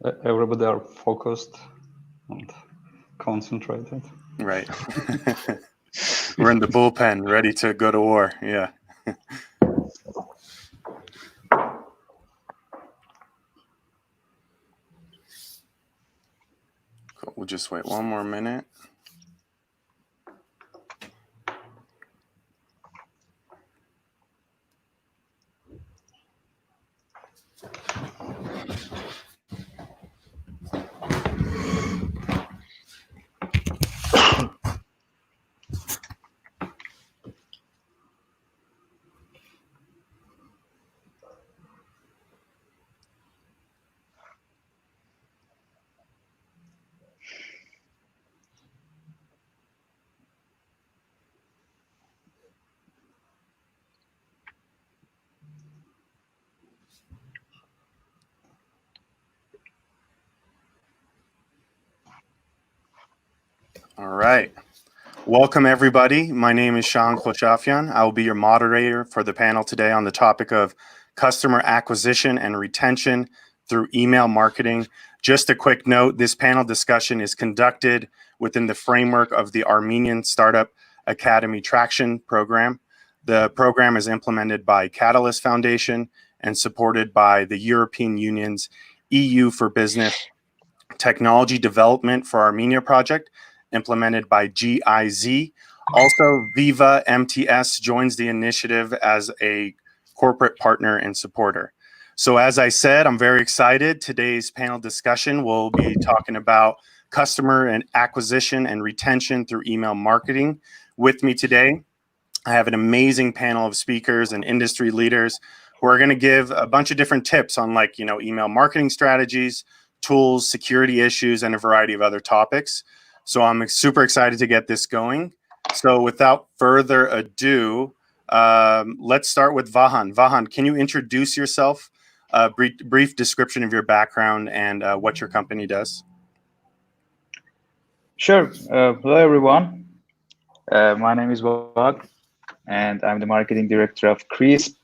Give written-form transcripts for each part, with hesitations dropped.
everybody are focused and concentrated. Right. We're in the bullpen, ready to go to war. Yeah. Cool. We'll just wait one more minute. All right. Welcome, everybody. My name is Shahan Khoshafian. I will be your moderator for the panel today on the topic of customer acquisition and retention through email marketing. Just a quick note, this panel discussion is conducted within the framework of the Armenian Startup Academy Traction Program. The program is implemented by Catalyst Foundation and supported by the European Union's EU for Business Technology Development for Armenia project, implemented by GIZ. Also, Viva-MTS joins the initiative as a corporate partner and supporter. So as I said, I'm very excited. Today's panel discussion will be talking about customer and acquisition and retention through email marketing. With me today, I have an amazing panel of speakers and industry leaders who are going to give a bunch of different tips on email marketing strategies, tools, security issues, and a variety of other topics. So I'm super excited to get this going. So without further ado, let's start with Vahan. Vahan, can you introduce yourself, a brief description of your background and what your company does? Sure. Hello, everyone. My name is Vag, and I'm the marketing director of Crisp.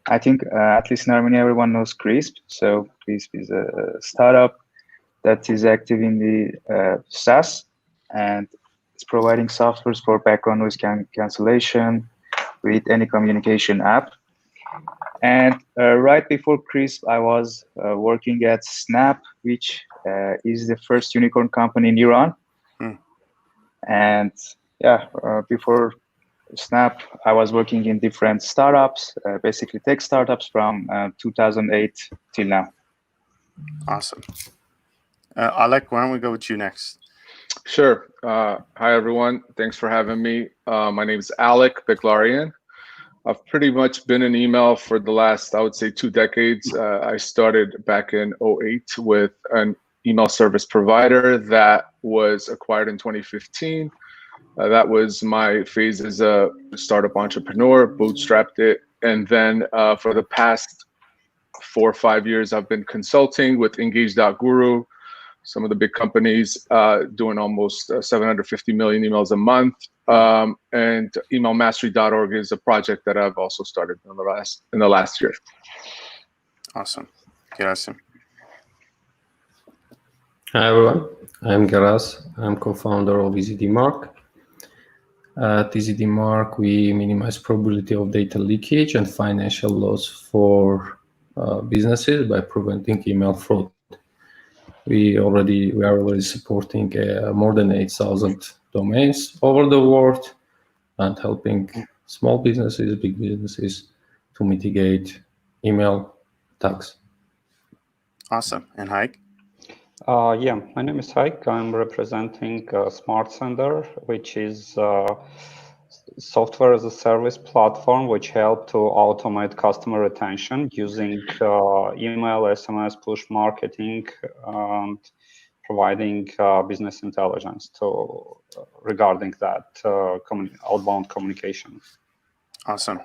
I think at least in Armenia, everyone knows Crisp. So Crisp is a startup that is active in the SaaS, and it's providing softwares for background noise cancellation with any communication app. And right before Crisp, I was working at Snap, which is the first unicorn company in Iran. And yeah, before Snap, I was working in different startups, basically tech startups from 2008 till now. Awesome. Alec, why don't we go with you next? Sure. Hi, everyone. Thanks for having me. My name is Alec Beklarian. I've pretty much been in email for the last, I would say, 2 decades. I started back in 2008 with an email service provider that was acquired in 2015. That was my phase as a startup entrepreneur, bootstrapped it. And then for the past 4 or 5 years, I've been consulting with Engage.Guru, some of the big companies, doing almost 750 million emails a month. And emailmastery.org is a project that I've also started in the last year. Awesome. Gerasim. Hi, everyone. I'm Geras. I'm co-founder of EasyDmark. At EasyDmark, we minimize probability of data leakage and financial loss for businesses by preventing email fraud. We are already supporting more than 8,000 domains over the world and helping small businesses, big businesses to mitigate email attacks. Awesome. And Haik? Yeah, my name is Haik. I'm representing Smart Sender, which is software as a service platform which help to automate customer retention using email, SMS, push marketing, and providing business intelligence regarding that outbound communication. Awesome.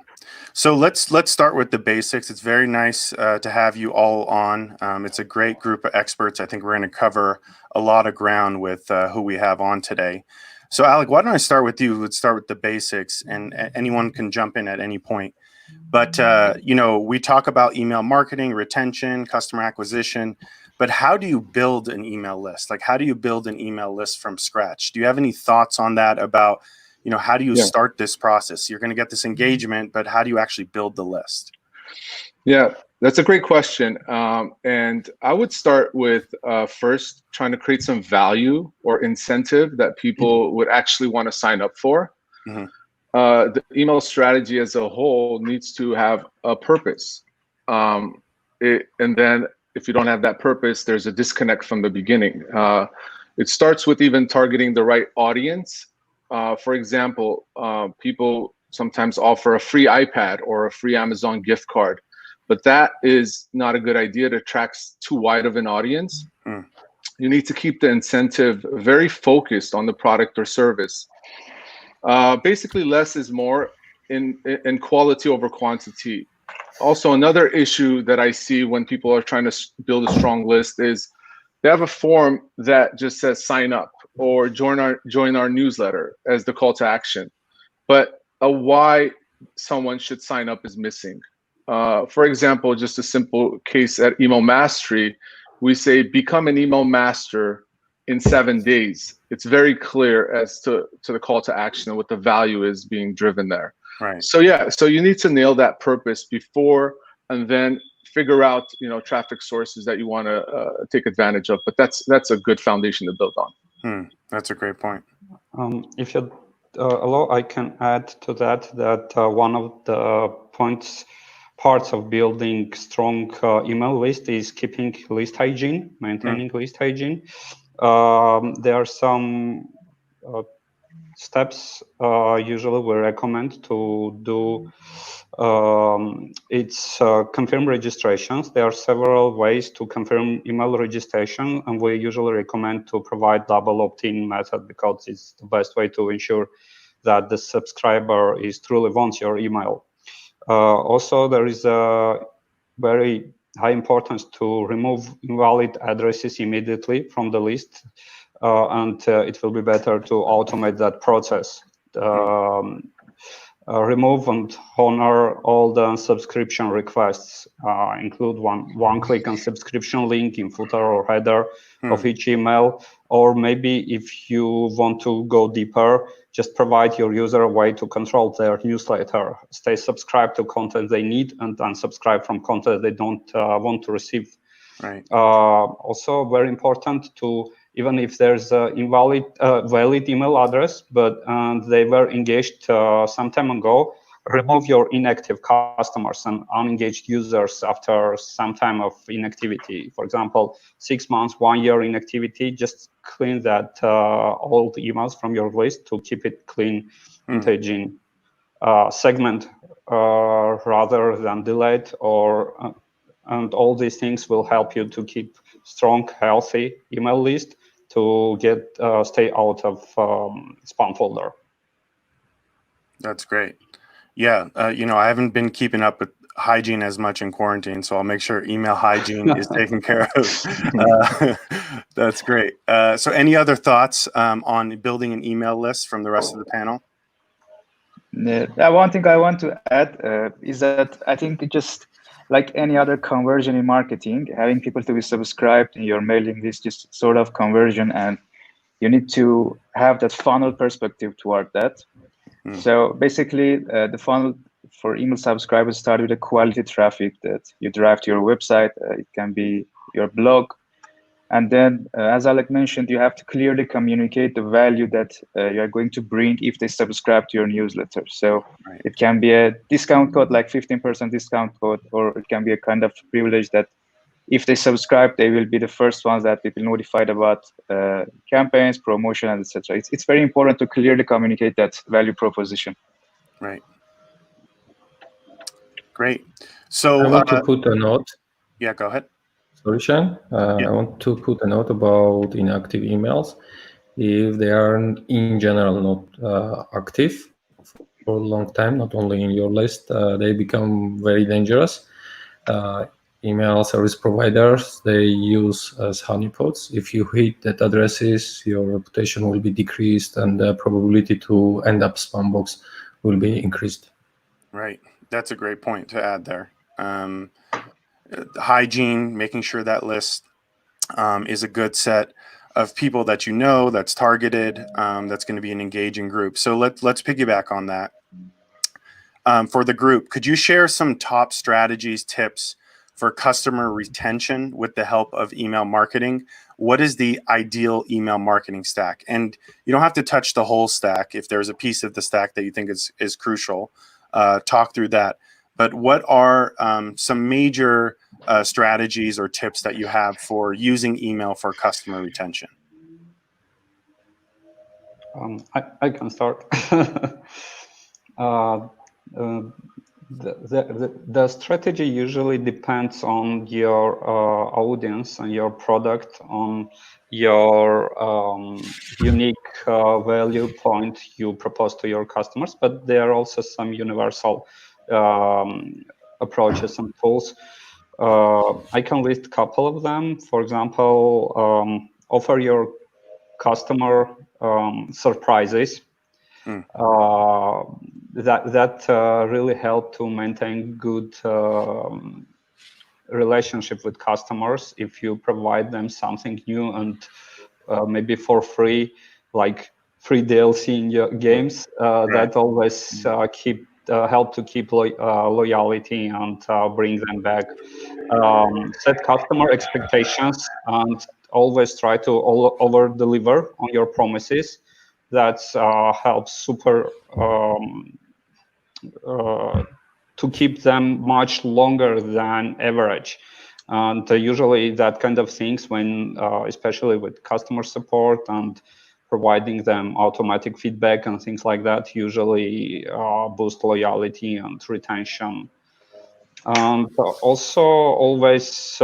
So let's start with the basics. It's very nice to have you all on. It's a great group of experts. I think we're going to cover a lot of ground with who we have on today. So Alec, why don't I start with you? Let's start with the basics, and anyone can jump in at any point. But we talk about email marketing, retention, customer acquisition, but how do you build an email list? Like, how do you build an email list from scratch? Do you have any thoughts on that about, how do you start this process? You're going to get this engagement, but how do you actually build the list? Yeah, that's a great question. And I would start with first trying to create some value or incentive that people would actually want to sign up for. Mm-hmm. The email strategy as a whole needs to have a purpose. And then if you don't have that purpose, there's a disconnect from the beginning. It starts with even targeting the right audience. For example, people sometimes offer a free iPad or a free Amazon gift card, but that is not a good idea to attract too wide of an audience. You need to keep the incentive very focused on the product or service. Basically, less is more in quality over quantity. Also, another issue that I see when people are trying to build a strong list is they have a form that just says sign up or join our newsletter as the call to action, but a why someone should sign up is missing. For example, just a simple case at Email Mastery, we say become an email master in 7 days. It's very clear as to the call to action and what the value is being driven there. Right. So you need to nail that purpose before, and then figure out traffic sources that you want to take advantage of. But that's a good foundation to build on. That's a great point. If you allow, I can add to that one of the parts of building strong email list is keeping list hygiene, maintaining list hygiene. There are some steps usually we recommend to do. It's confirm registrations. There are several ways to confirm email registration, and we usually recommend to provide double opt-in method because it's the best way to ensure that the subscriber truly wants your email. Also, there is a very high importance to remove invalid addresses immediately from the list, and it will be better to automate that process. Remove and honor all the subscription requests. Include one click on subscription link in footer or header of each email, or maybe if you want to go deeper, just provide your user a way to control their newsletter. Stay subscribed to content they need and unsubscribe from content they don't want to receive. Right. Also, very important to, even if there's a valid email address, but they were engaged some time ago, remove your inactive customers and unengaged users after some time of inactivity. For example, 6 months, 1 year inactivity, just clean that old emails from your list to keep it clean, hygiene. Segment rather than delete, and all these things will help you to keep strong, healthy email list to stay out of spam folder. That's great. Yeah, I haven't been keeping up with hygiene as much in quarantine, so I'll make sure email hygiene is taken care of. That's great. So any other thoughts on building an email list from the rest of the panel? One thing I want to add is that I think it just like any other conversion in marketing, having people to be subscribed in your mailing list is sort of conversion, and you need to have that funnel perspective toward that. So basically, the funnel for email subscribers start with the quality traffic that you drive to your website. It can be your blog. And then, as Alec mentioned, you have to clearly communicate the value that you are going to bring if they subscribe to your newsletter. So it can be a discount code, like 15% discount code, or it can be a kind of privilege that if they subscribe, they will be the first ones that will be notified about campaigns, promotion, and etc. It's very important to clearly communicate that value proposition. Right. Great. So I want to put a note. Yeah, go ahead. Sorry, Shahan. I want to put a note about inactive emails. If they are in general not active for a long time, not only in your list, they become very dangerous. Email service providers, they use as honeypots. If you hit that addresses, your reputation will be decreased and the probability to end up spam box will be increased. Right. That's a great point to add there. Hygiene, making sure that list is a good set of people that you know, that's targeted, that's going to be an engaging group. So let's piggyback on that. For the group, could you share some top strategies, tips for customer retention with the help of email marketing? What is the ideal email marketing stack? And you don't have to touch the whole stack. If there's a piece of the stack that you think is crucial, talk through that. But what are some major strategies or tips that you have for using email for customer retention? I can start. The strategy usually depends on your audience and your product, on your unique value point you propose to your customers, but there are also some universal approaches and tools. I can list a couple of them. For example, offer your customer surprises. That really help to maintain good relationship with customers. If you provide them something new and maybe for free, like free DLC in your games, that always help to keep loyalty and bring them back. Set customer expectations and always try to over deliver on your promises. That helps super to keep them much longer than average. And usually that kind of things when, especially with customer support and providing them automatic feedback and things like that, usually boost loyalty and retention. And also always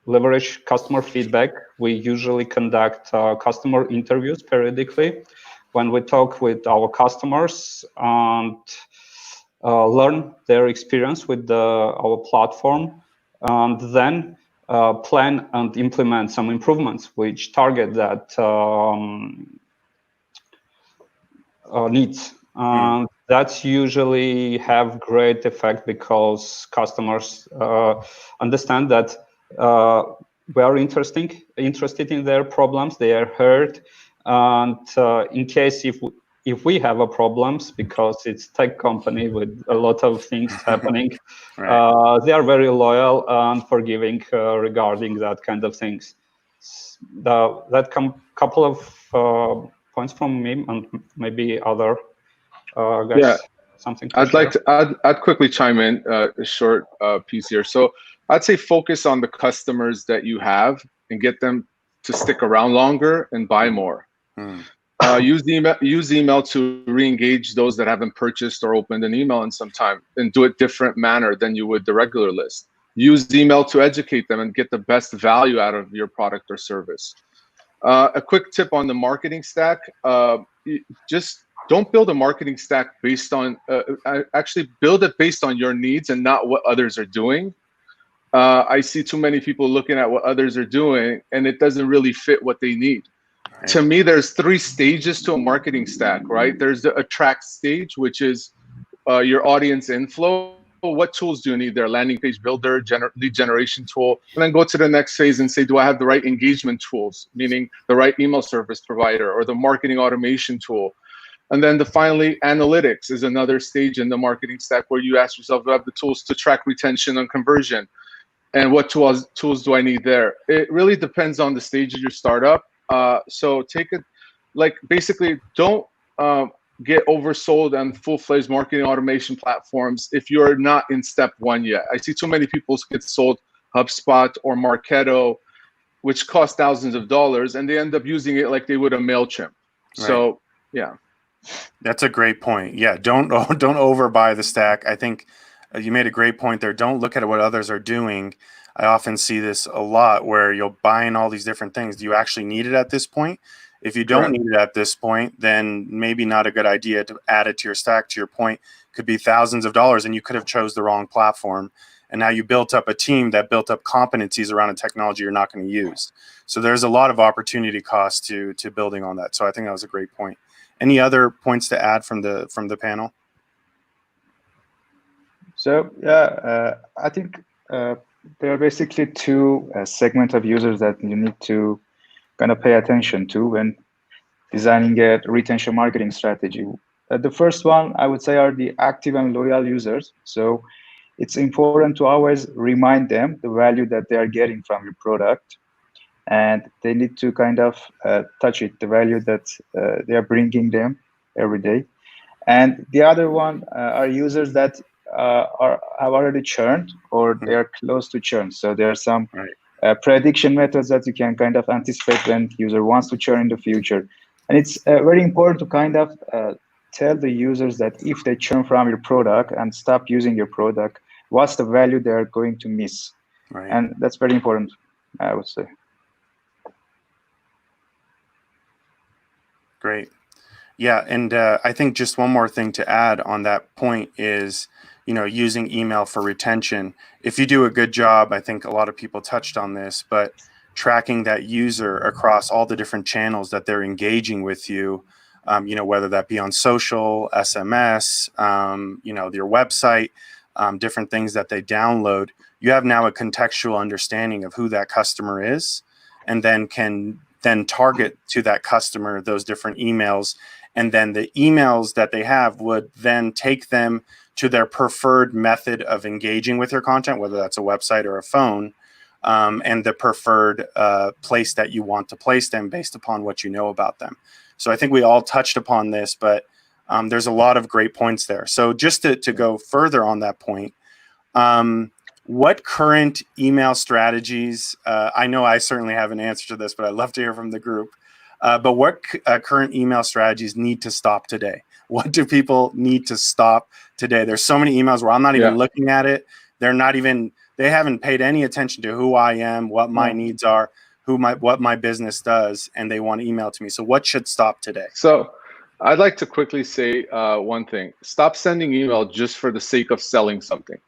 leverage customer feedback. We usually conduct customer interviews periodically when we talk with our customers and learn their experience with our platform, and then plan and implement some improvements which target that needs. That's usually have great effect because customers understand that we are interested in their problems. They are heard, and in case if we have a problems, because it's tech company with a lot of things happening, they are very loyal and forgiving regarding that kind of things. That couple of points from me, and maybe other guys, something to I'd share. like to I'd quickly chime in a short piece here. So I'd say focus on the customers that you have and get them to stick around longer and buy more. Use email to re-engage those that haven't purchased or opened an email in some time, and do it different manner than you would the regular list. Use email to educate them and get the best value out of your product or service. A quick tip on the marketing stack: just don't build a marketing stack based on actually build it based on your needs and not what others are doing. I see too many people looking at what others are doing and it doesn't really fit what they need. To me, there's 3 stages to a marketing stack, right? There's the attract stage, which is your audience inflow. What tools do you need there? Landing page builder, lead generation tool, and then go to the next phase and say, do I have the right engagement tools, meaning the right email service provider or the marketing automation tool? And then finally, analytics is another stage in the marketing stack where you ask yourself, do I have the tools to track retention and conversion? And what tools do I need there? It really depends on the stage of your startup. So take it, like basically don't get oversold on full-fledged marketing automation platforms if you're not in step 1 yet. I see too many people get sold HubSpot or Marketo, which cost thousands of dollars, and they end up using it like they would a MailChimp. So yeah. That's a great point. Yeah, don't overbuy the stack. I think you made a great point there. Don't look at what others are doing. I often see this a lot where you'll buy in all these different things. Do you actually need it at this point? If you don't need it at this point, then maybe not a good idea to add it to your stack. To your point, could be thousands of dollars, and you could have chose the wrong platform. And now you built up a team that built up competencies around a technology you're not going to use. So there's a lot of opportunity cost to building on that. So I think that was a great point. Any other points to add from the panel? So yeah, I think there are basically two segments of users that you need to kind of pay attention to when designing a retention marketing strategy. The first one, I would say, are the active and loyal users. So it's important to always remind them the value that they are getting from your product, and they need to kind of touch it, the value that they are bringing them every day. And the other one are users that have already churned or they are close to churn. So there are some prediction methods that you can kind of anticipate when user wants to churn in the future. And it's very important to kind of tell the users that if they churn from your product and stop using your product, what's the value they're going to miss. Right. And that's very important, I would say. Great. Yeah, and I think just one more thing to add on that point is, using email for retention. If you do a good job, I think a lot of people touched on this, but tracking that user across all the different channels that they're engaging with you, whether that be on social, SMS, your website, different things that they download, you have now a contextual understanding of who that customer is, and then can then target to that customer those different emails. And then the emails that they have would then take them to their preferred method of engaging with your content, whether that's a website or a phone, and the preferred place that you want to place them based upon what you know about them. So I think we all touched upon this, but there's a lot of great points there. So just to go further on that point, what current email strategies, I know I certainly have an answer to this, but I'd love to hear from the group. But what current email strategies need to stop today? What do people need to stop today? There's so many emails where I'm not even looking at it. They haven't paid any attention to who I am, what my needs are, what my business does, and they want to email to me. So what should stop today? So I'd like to quickly say one thing. Stop sending email just for the sake of selling something.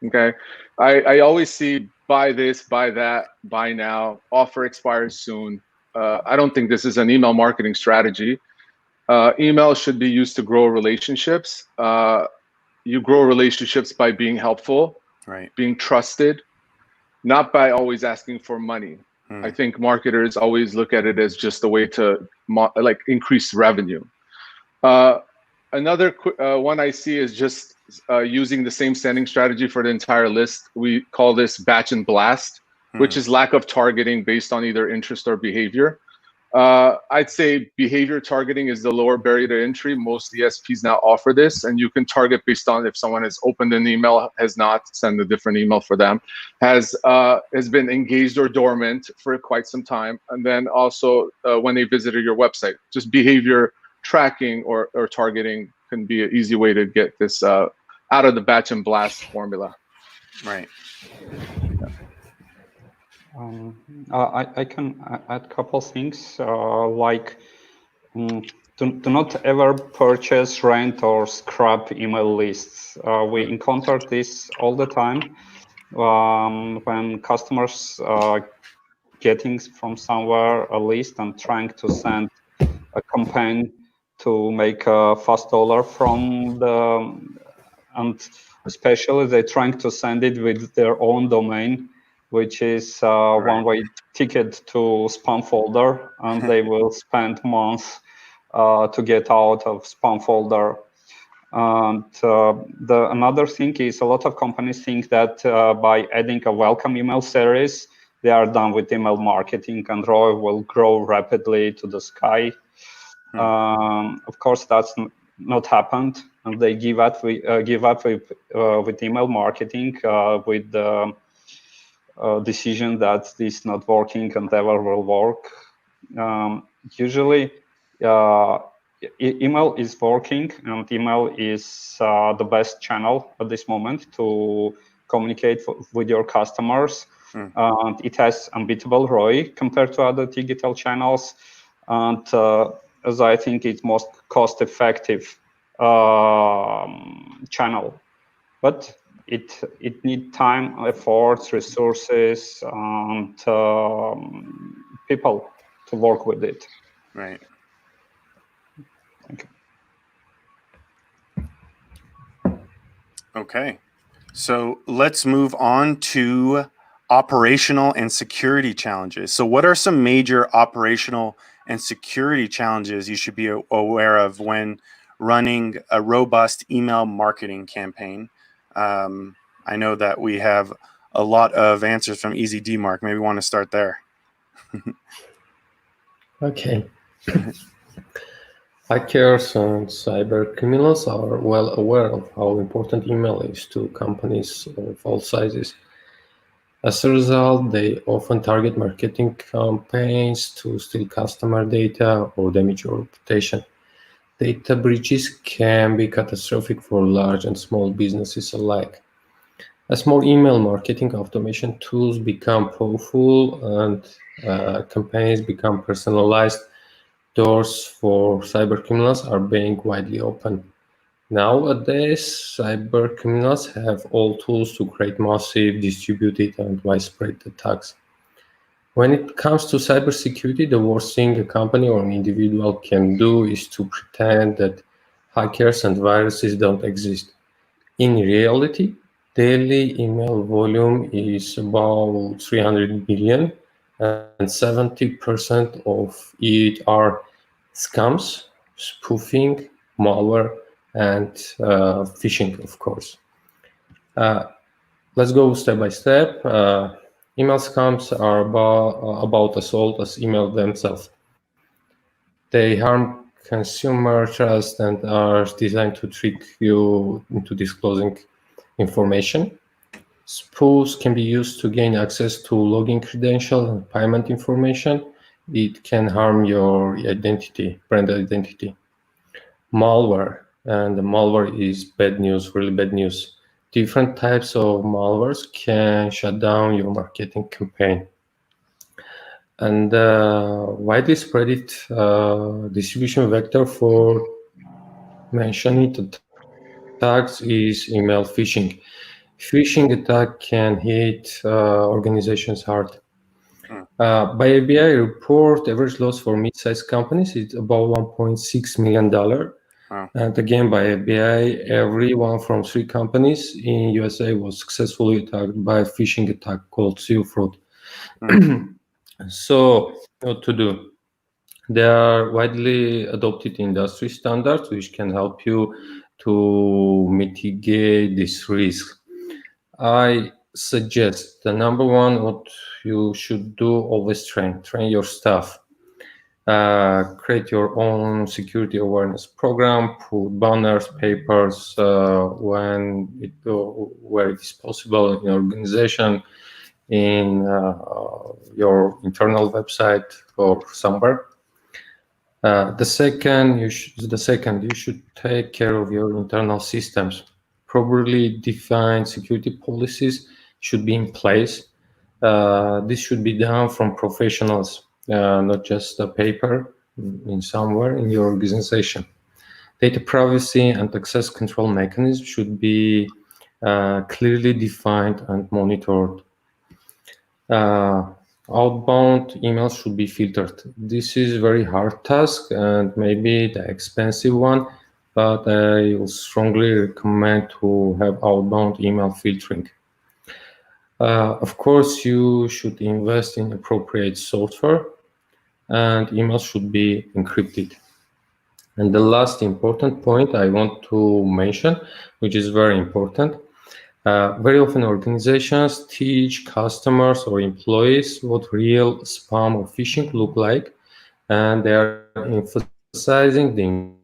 Okay. I always see buy this, buy that, buy now, offer expires soon. I don't think this is an email marketing strategy. Email should be used to grow relationships. You grow relationships by being helpful, being trusted, not by always asking for money. I think marketers always look at it as just a way to increase revenue. Another one I see is just using the same sending strategy for the entire list. We call this batch and blast, which is lack of targeting based on either interest or behavior. I'd say behavior targeting is the lower barrier to entry. Most DSPs now offer this, and you can target based on if someone has opened an email, has not, send a different email for them, has been engaged or dormant for quite some time, and then also when they visited your website. Just behavior tracking or targeting can be an easy way to get this out of the batch and blast formula. Right. I can add a couple things like do not ever purchase, rent, or scrap email lists. We encounter this all the time when customers getting from somewhere a list and trying to send a campaign to make a fast dollar from and especially they're trying to send it with their own domain, which is one-way ticket to spam folder, and they will spend months to get out of spam folder. And another thing is a lot of companies think that by adding a welcome email series, they are done with email marketing and ROI will grow rapidly to the sky. Of course, that's not happened, and they give up with email marketing with the decision that this is not working and never will work. Usually, email is working, and email is the best channel at this moment to communicate with your customers. And it has unbeatable ROI compared to other digital channels, and as I think it's most cost-effective channel. But it needs time, efforts, resources, and people to work with it. Right. Thank you. Okay. So let's move on to operational and security challenges. So what are some major operational and security challenges you should be aware of when running a robust email marketing campaign? I know that we have a lot of answers from EZD Mark. Maybe we want to start there. Okay. Hackers and cyber criminals are well aware of how important email is to companies of all sizes. As a result, they often target marketing campaigns to steal customer data or damage your reputation. Data breaches can be catastrophic for large and small businesses alike. As more email marketing automation tools become powerful and campaigns become personalized, doors for cybercriminals are being widely opened. Nowadays, cybercriminals have all tools to create massive, distributed, and widespread attacks. When it comes to cybersecurity, the worst thing a company or an individual can do is to pretend that hackers and viruses don't exist. In reality, daily email volume is about 300 billion, and 70% of it are scams, spoofing, malware, and phishing, of course. Let's go step by step. Email scams are about as old as email themselves. They harm consumer trust and are designed to trick you into disclosing information. Spoofs can be used to gain access to login credentials and payment information. It can harm your identity, brand identity. Malware, and the malware is bad news, really bad news. Different types of malwares can shut down your marketing campaign. And widely spread distribution vector for mentioning attacks is email phishing. Phishing attack can hit organizations hard. By ABI report, average loss for mid-sized companies is about $1.6 million. Wow. And again, by ABI, every one from 3 companies in USA was successfully attacked by a phishing attack called Seal Fraud. So, what to do? There are widely adopted industry standards which can help you to mitigate this risk. I suggest the number one, what you should do, always train your staff. Create your own security awareness program, put banners, papers where it is possible in your organization, in your internal website or somewhere. The second, you should take care of your internal systems. Properly defined security policies should be in place. This should be done from professionals, not just a paper in somewhere in your organization. Data privacy and access control mechanisms should be clearly defined and monitored. Outbound emails should be filtered. This is a very hard task and maybe the expensive one, but I will strongly recommend to have outbound email filtering. Of course, you should invest in appropriate software, and emails should be encrypted. And the last important point I want to mention, which is very important, very often organizations teach customers or employees what real spam or phishing look like, and they are emphasizing the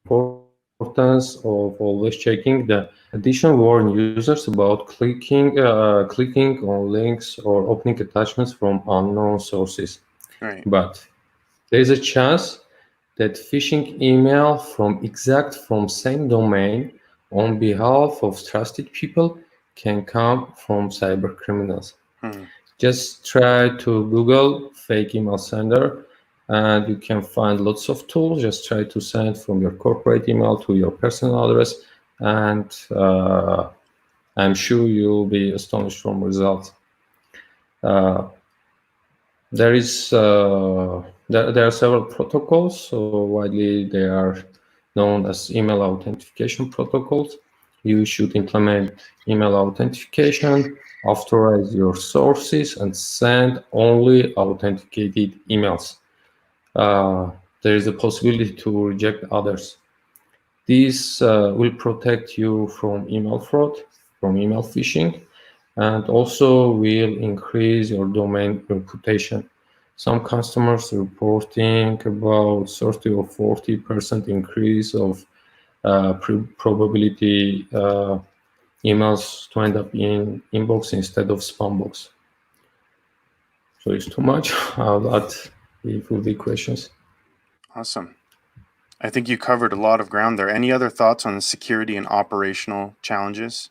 importance of always checking the addition, warn users about clicking on links or opening attachments from unknown sources. Right. But there is a chance that phishing email from same domain on behalf of trusted people can come from cyber criminals. Just try to Google fake email sender and you can find lots of tools. Just try to send from your corporate email to your personal address, and I'm sure you'll be astonished from results. There are several protocols, so widely they are known as email authentication protocols. you should implement email authentication, authorize your sources, and send only authenticated emails. There is a possibility to reject others. This will protect you from email fraud, from email phishing, and also will increase your domain reputation. Some customers reporting about 30 or 40% increase of probability emails to end up in inbox instead of spam box. So it's too much. But if will be questions. Awesome. I think you covered a lot of ground there. Any other thoughts on the security and operational challenges?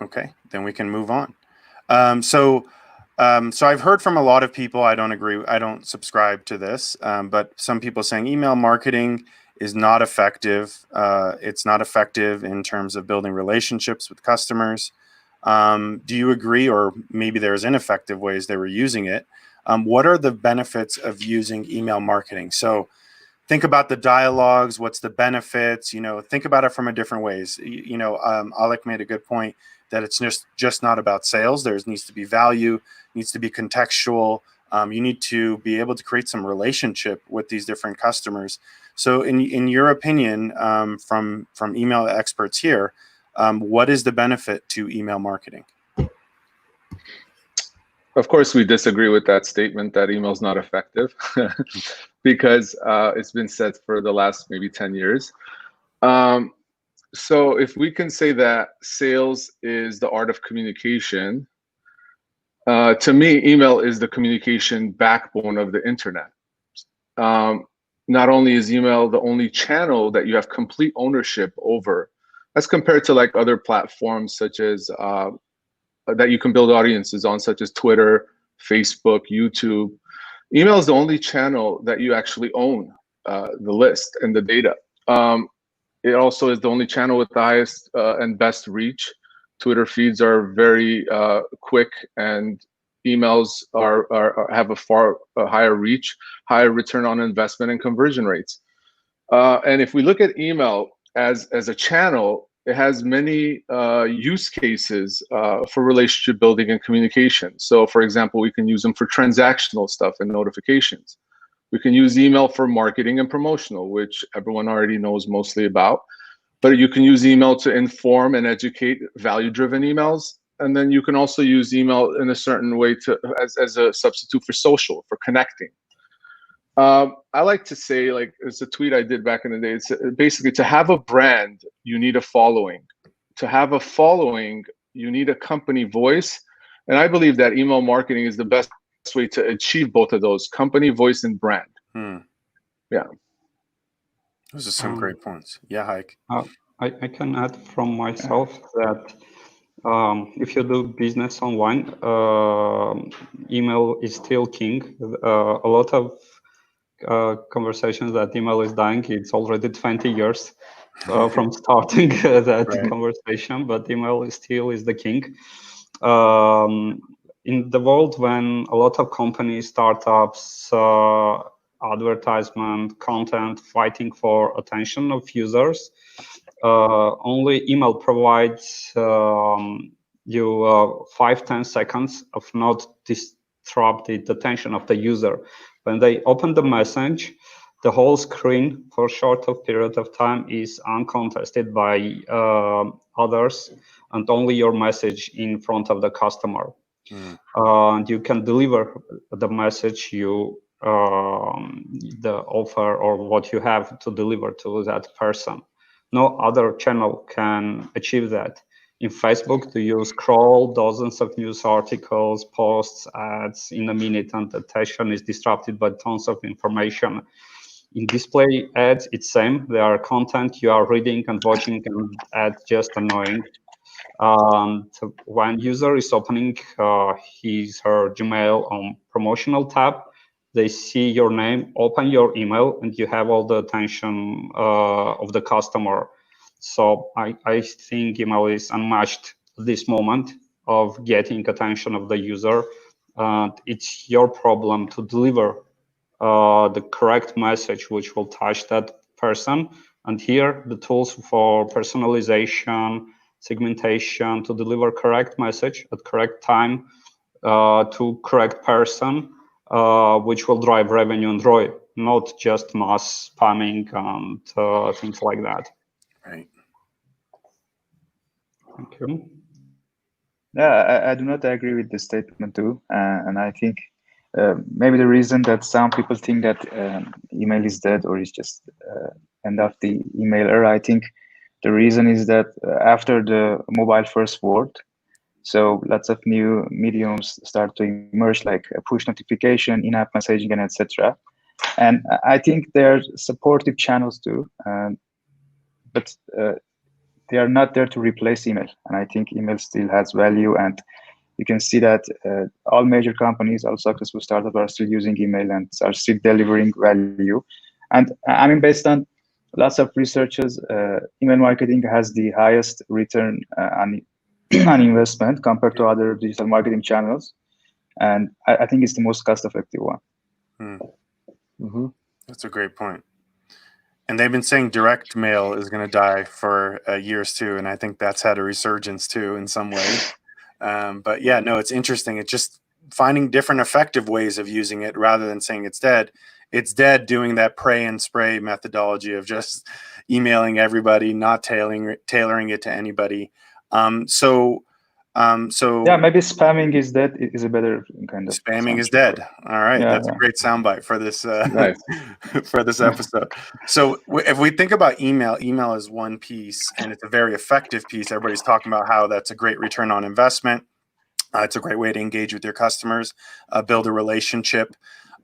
Okay, then we can move on. So I've heard from a lot of people. I don't agree. I don't subscribe to this, but some people saying email marketing is not effective. It's not effective in terms of building relationships with customers. Do you agree, or maybe there's ineffective ways they were using it? What are the benefits of using email marketing? So think about the dialogues. What's the benefits? Think about it from a different ways. Alec made a good point that it's just not about sales. There needs to be value, needs to be contextual. You need to be able to create some relationship with these different customers. So in your opinion, from email experts here, what is the benefit to email marketing? Of course, we disagree with that statement that email is not effective because it's been said for the last maybe 10 years. So if we can say that sales is the art of communication, to me, email is the communication backbone of the internet. Not only is email the only channel that you have complete ownership over, as compared to like other platforms such as that you can build audiences on, such as Twitter, Facebook, YouTube. Email is the only channel that you actually own the list and the data. It also is the only channel with the highest and best reach. Twitter feeds are very quick, and emails have a far higher reach, higher return on investment, and conversion rates. And if we look at email as a channel, it has many use cases for relationship building and communication. So for example, we can use them for transactional stuff and notifications. We can use email for marketing and promotional, which everyone already knows mostly about. But you can use email to inform and educate, value-driven emails. And then you can also use email in a certain way as a substitute for social, for connecting. I like to say, like, it's a tweet I did back in the day. It's basically, to have a brand, you need a following. To have a following, you need a company voice. And I believe that email marketing is the best way to achieve both of those: company voice and brand. Yeah. Those are some great points. Yeah, Hike. I can add from myself that if you do business online, email is still king. A lot of conversations that email is dying. It's already 20 years from starting that conversation, but email is still the king. In the world when a lot of companies, startups, advertisement, content fighting for attention of users, only email provides you 5-10 seconds of not disrupted attention of the user. When they open the message, the whole screen for a short period of time is uncontested by others, and only your message in front of the customer. And you can deliver the message the offer or what you have to deliver to that person. No other channel can achieve that. In Facebook, you scroll dozens of news articles, posts, ads in a minute, and attention is disrupted by tons of information. In display ads, it's same. They are content you are reading and watching, and ads just annoying. And when user is opening his or her Gmail on promotional tab, they see your name, open your email, and you have all the attention of the customer. So I think email is unmatched at this moment of getting attention of the user. It's your problem to deliver the correct message which will touch that person And here, the tools for personalization, segmentation, to deliver correct message at correct time to correct person, which will drive revenue and ROI, not just mass spamming and things like that. Right. Thank you. Yeah, I do not agree with the statement too, and I think maybe the reason that some people think that email is dead or is just end of the email era, I think the reason is that after the mobile first world, so lots of new mediums start to emerge, like push notification, in-app messaging, and etc. And I think they're supportive channels too, but they are not there to replace email. And I think email still has value, and you can see that all major companies, all successful startups are still using email and are still delivering value. And I mean, based on lots of researches, email marketing has the highest return on on investment compared to other digital marketing channels. And I think it's the most cost-effective one. Mm-hmm. That's a great point. And they've been saying direct mail is going to die for years too, and I think that's had a resurgence too in some ways. But yeah, no, it's interesting. It's just finding different effective ways of using it rather than saying it's dead. It's dead doing that pray and spray methodology of just emailing everybody, not tailoring it to anybody. So yeah, maybe spamming is dead is a better kind of spamming is dead. All right, yeah, that's a great soundbite for this for this episode. So if we think about email is one piece, and it's a very effective piece. Everybody's talking about how that's a great return on investment. It's a great way to engage with your customers, build a relationship.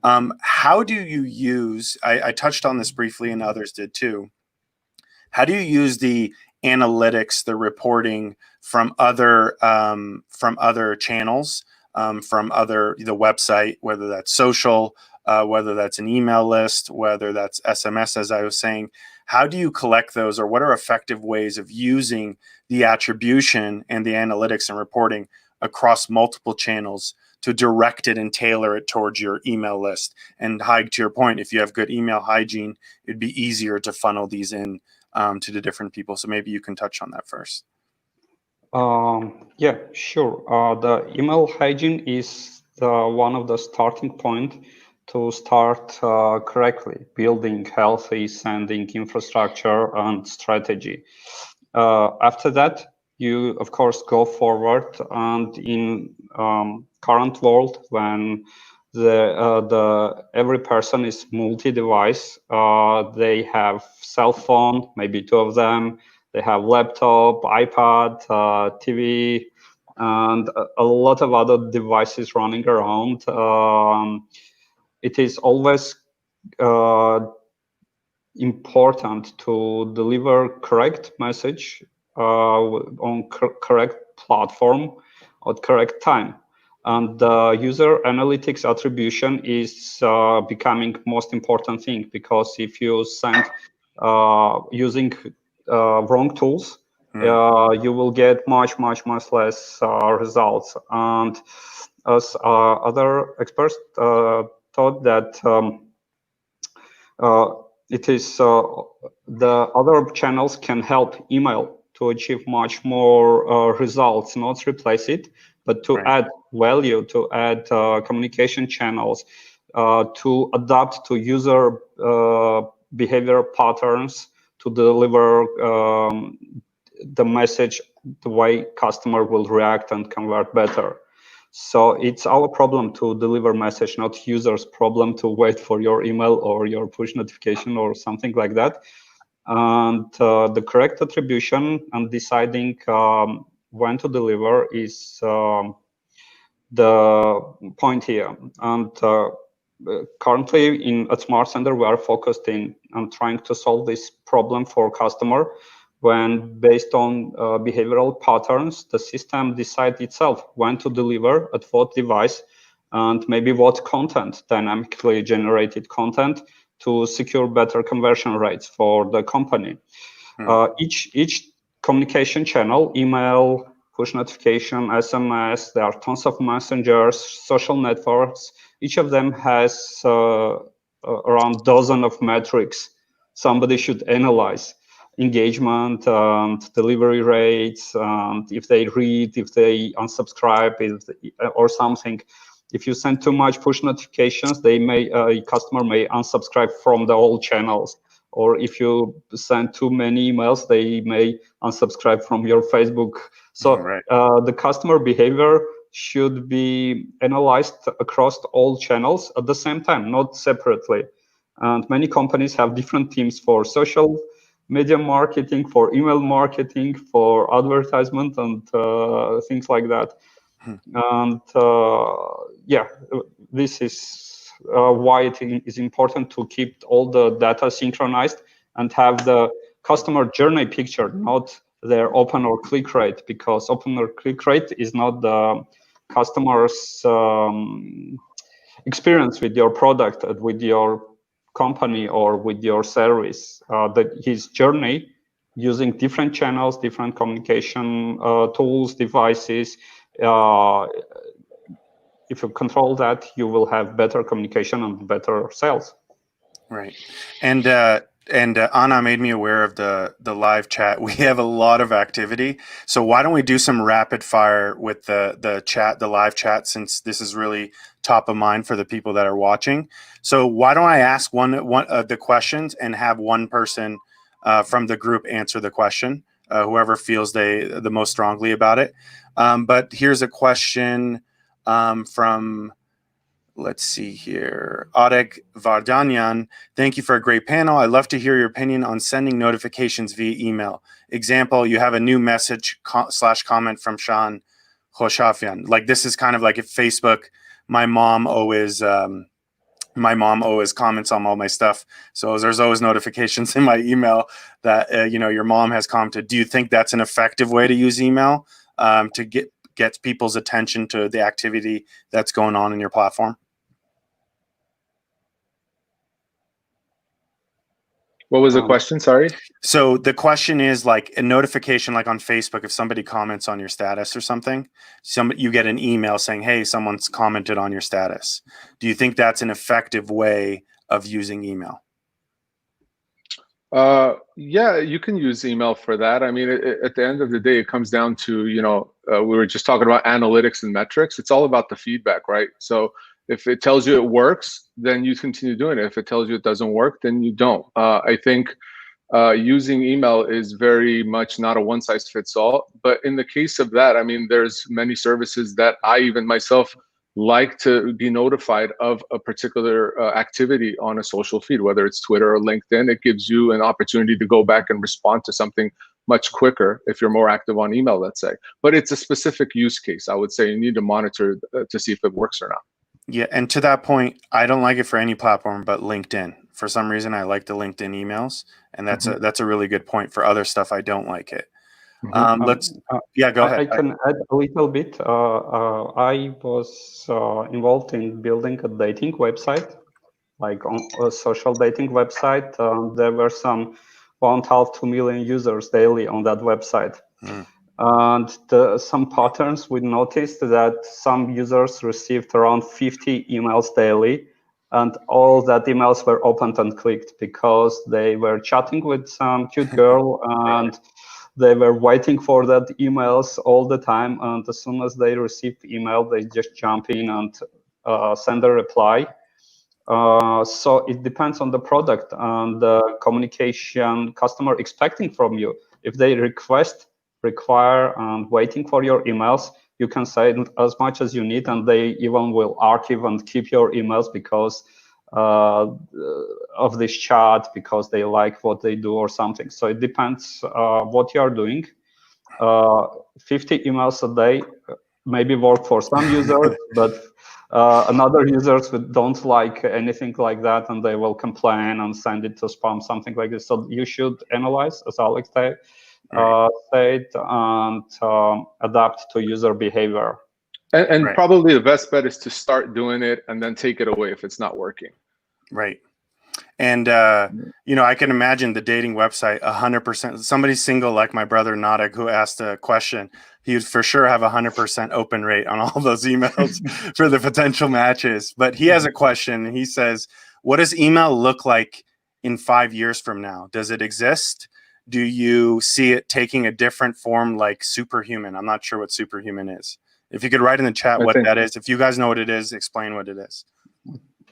How do you use? I touched on this briefly, and others did too. How do you use the analytics, the reporting from other channels, from the website, whether that's social, whether that's an email list, whether that's SMS, as I was saying? How do you collect those, or what are effective ways of using the attribution and the analytics and reporting across multiple channels to direct it and tailor it towards your email list? And to your point, if you have good email hygiene, it'd be easier to funnel these in to the different people. So maybe you can touch on that first. Yeah, sure. The email hygiene is one of the starting point to start correctly building healthy sending infrastructure and strategy. After that, you of course go forward, and in current world when the every person is multi-device, they have cell phone, maybe two of them. They have laptop, iPad, TV, and a lot of other devices running around. It is always important to deliver correct message on correct platform at correct time. And the user analytics attribution is becoming most important thing, because if you send using wrong tools, you will get much less results. And as other experts thought that it is the other channels can help email to achieve much more results, not replace it, but to add value, to add communication channels, to adapt to user behavior patterns, to deliver the message the way customer will react and convert better. So it's our problem to deliver message, not users' problem to wait for your email or your push notification or something like that. And the correct attribution and deciding when to deliver is the point here. And currently at Smart Center, we are focused on trying to solve this problem for customer, when based on behavioral patterns, the system decides itself when to deliver at what device, and maybe what content, dynamically generated content, to secure better conversion rates for the company. Each communication channel, email, push notification, SMS, there are tons of messengers, social networks. Each of them has around a dozen of metrics somebody should analyze engagement and delivery rates, and if they read, if they unsubscribe, or something. If you send too much push notifications, a customer may unsubscribe from the old channels. Or if you send too many emails, they may unsubscribe from your Facebook. So the customer behavior should be analyzed across all channels at the same time, not separately. And many companies have different teams for social media marketing, for email marketing, for advertisement, and things like that. And this is why it is important to keep all the data synchronized and have the customer journey picture, not their open or click rate, because open or click rate is not the customer's experience with your product, with your company, or with your service. His journey using different channels, different communication tools, devices. If you control that, you will have better communication and better sales. Right. And Anna made me aware of the live chat. We have a lot of activity. So why don't we do some rapid fire with the live chat, since this is really top of mind for the people that are watching. So why don't I ask one of the questions and have one person from the group answer the question, whoever feels the most strongly about it. But here's a question from, let's see here, Oleg Vardanyan. Thank you for a great panel. I'd love to hear your opinion on sending notifications via email. Example, you have a new message / comment from Shahan Khoshafian. Like, this is kind of like if Facebook, my mom always comments on all my stuff. So there's always notifications in my email that, your mom has commented. Do you think that's an effective way to use email to get people's attention to the activity that's going on in your platform? What was the question? Sorry. So the question is, like, a notification, like on Facebook, if somebody comments on your status or something, you get an email saying, hey, someone's commented on your status. Do you think that's an effective way of using email? Yeah, you can use email for that. I mean, at the end of the day, it comes down to, we were just talking about analytics and metrics. It's all about the feedback, right? So if it tells you it works, then you continue doing it. If it tells you it doesn't work, then you don't. I think using email is very much not a one size fits all. But in the case of that, I mean, there's many services that I even myself like to be notified of a particular activity on a social feed, whether it's Twitter or LinkedIn. It gives you an opportunity to go back and respond to something much quicker if you're more active on email, let's say. But it's a specific use case. I would say you need to monitor to see if it works or not. Yeah, and to that point, I don't like it for any platform but LinkedIn. For some reason, I like the LinkedIn emails, and that's a really good point. For other stuff, I don't like it. Go ahead. I can add a little bit. I was involved in building a dating website, like on a social dating website. There were some 1.5 to 2 million users daily on that website. And some patterns we noticed that some users received around 50 emails daily, and all that emails were opened and clicked because they were chatting with some cute girl and they were waiting for that emails all the time. And as soon as they received email, they just jump in and send a reply. So it depends on the product and the communication customer expecting from you. If they require and waiting for your emails, you can send as much as you need, and they even will archive and keep your emails because of this chat, because they like what they do or something. So it depends what you are doing. 50 emails a day maybe work for some users, but another users don't like anything like that, and they will complain and send it to spam, something like this. So you should analyze, as Alex said, and adapt to user behavior. And probably the best bet is to start doing it and then take it away if it's not working. Right. And, I can imagine the dating website, 100%. Somebody single like my brother Nadeg, who asked a question, he would for sure have 100% open rate on all those emails for the potential matches. But he has a question, and he says, what does email look like in 5 years from now? Does it exist? Do you see it taking a different form, like superhuman? I'm not sure what superhuman is. If you could write in the chat what that is. If you guys know what it is, explain what it is.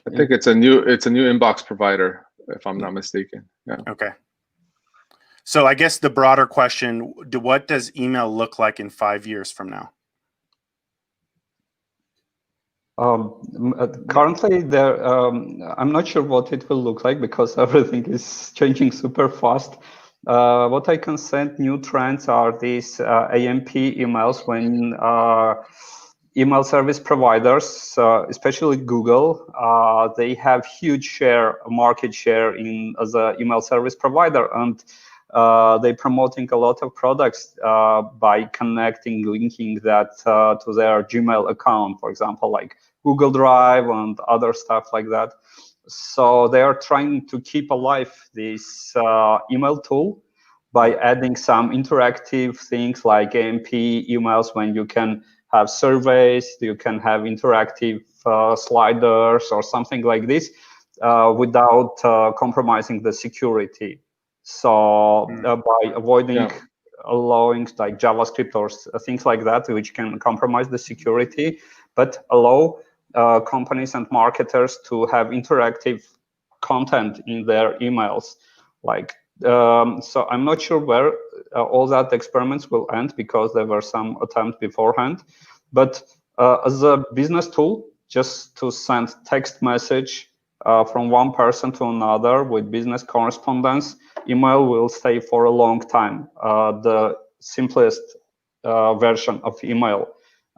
I think it's a new inbox provider, if I'm not mistaken. Yeah. Okay. So I guess the broader question, what does email look like in 5 years from now? Currently, I'm not sure what it will look like because everything is changing super fast. What I can send new trends are these AMP emails when email service providers, especially Google, they have huge market share as an email service provider, and they're promoting a lot of products by linking that to their Gmail account, for example, like Google Drive and other stuff like that. So they are trying to keep alive this email tool by adding some interactive things like AMP emails, when you can have surveys, you can have interactive sliders or something like this without compromising the security. So by avoiding allowing like JavaScript or things like that, which can compromise the security, but allow companies and marketers to have interactive content in their emails. Like, so I'm not sure where all that experiments will end, because there were some attempts beforehand. But as a business tool, just to send text message from one person to another with business correspondence, email will stay for a long time. The simplest version of email,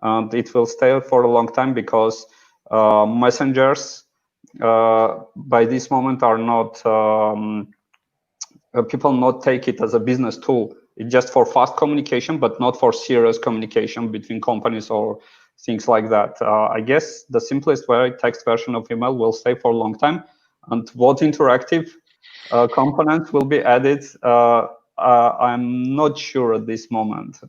and it will stay for a long time because messengers by this moment are not people not take it as a business tool. It's just for fast communication, but not for serious communication between companies or things like that. I guess the simplest text version of email will stay for a long time. And what interactive components will be added, I'm not sure at this moment.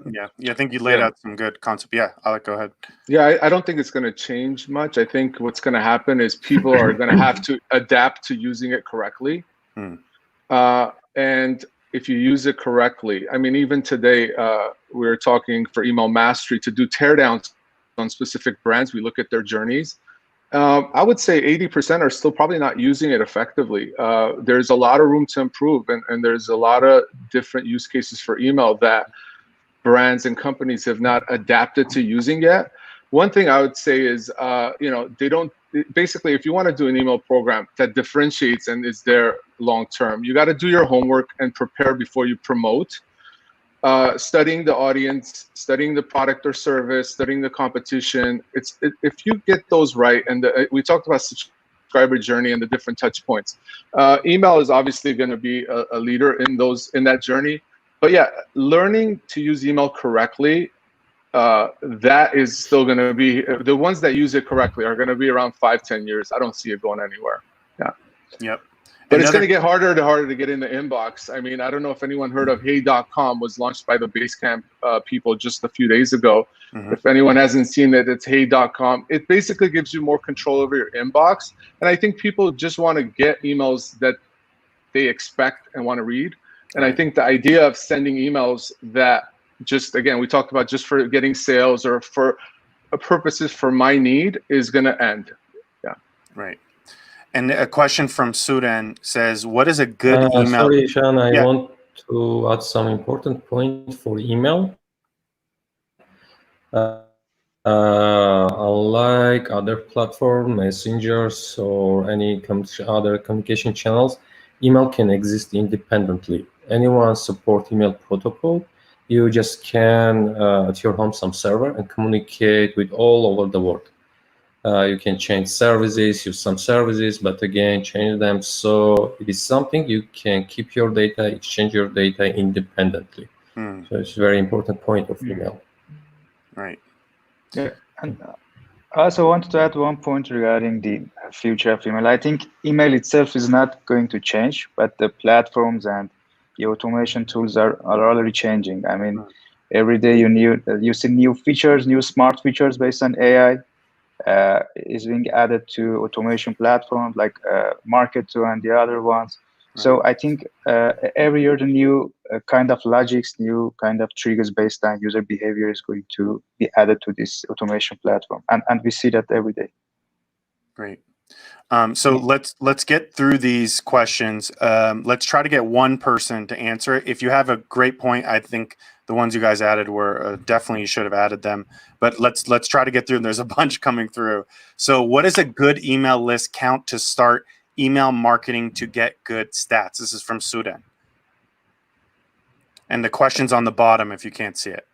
Yeah, I think you laid out some good concept. Yeah, Alec, go ahead. Yeah, I don't think it's going to change much. I think what's going to happen is people are going to have to adapt to using it correctly. And if you use it correctly, I mean, even today, we were talking for email mastery to do teardowns on specific brands. We look at their journeys. I would say 80% are still probably not using it effectively. There's a lot of room to improve, and there's a lot of different use cases for email that brands and companies have not adapted to using yet. One thing I would say is, they don't, basically, if you want to do an email program that differentiates and is there long-term, you got to do your homework and prepare before you promote. Studying the audience, studying the product or service, studying the competition. If you get those right, and we talked about subscriber journey and the different touch points. Email is obviously going to be a leader in that journey. But yeah, learning to use email correctly, that is still going to be, the ones that use it correctly are going to be around 5-10 years. I don't see it going anywhere. Yeah. Yep. But it's going to get harder and harder to get in the inbox. I mean, I don't know if anyone heard of Hey.com, was launched by the Basecamp people just a few days ago. If anyone hasn't seen it, it's Hey.com. It basically gives you more control over your inbox. And I think people just want to get emails that they expect and want to read. And I think the idea of sending emails that just, again, we talked about just for getting sales or for purposes for my need is going to end. Yeah. Right. And a question from Sudan says, what is a good email? Sorry, Shahan, I want to add some important point for email. Unlike other platform, messengers, or any other communication channels, email can exist independently. Anyone support email protocol, you just can at your home some server and communicate with all over the world. You can change services, use some services, but again, change them. So it is something you can keep your data, exchange your data independently. So it's a very important point of email. Right. Yeah. And I also wanted to add one point regarding the future of email. I think email itself is not going to change, but the platforms and the automation tools are already changing. I mean, every day you see new features, new smart features based on AI. is being added to automation platforms like Marketo and the other ones. So I think every year the new kind of logics, new kind of triggers based on user behavior is going to be added to this automation platform, and we see that every day. Great. So let's get through these questions. Let's try to get one person to answer it. If you have a great point, I think the ones you guys added were definitely you should have added them. But let's try to get through them. There's a bunch coming through. So what is a good email list count to start email marketing to get good stats? This is from Sudan. And the question's on the bottom if you can't see it.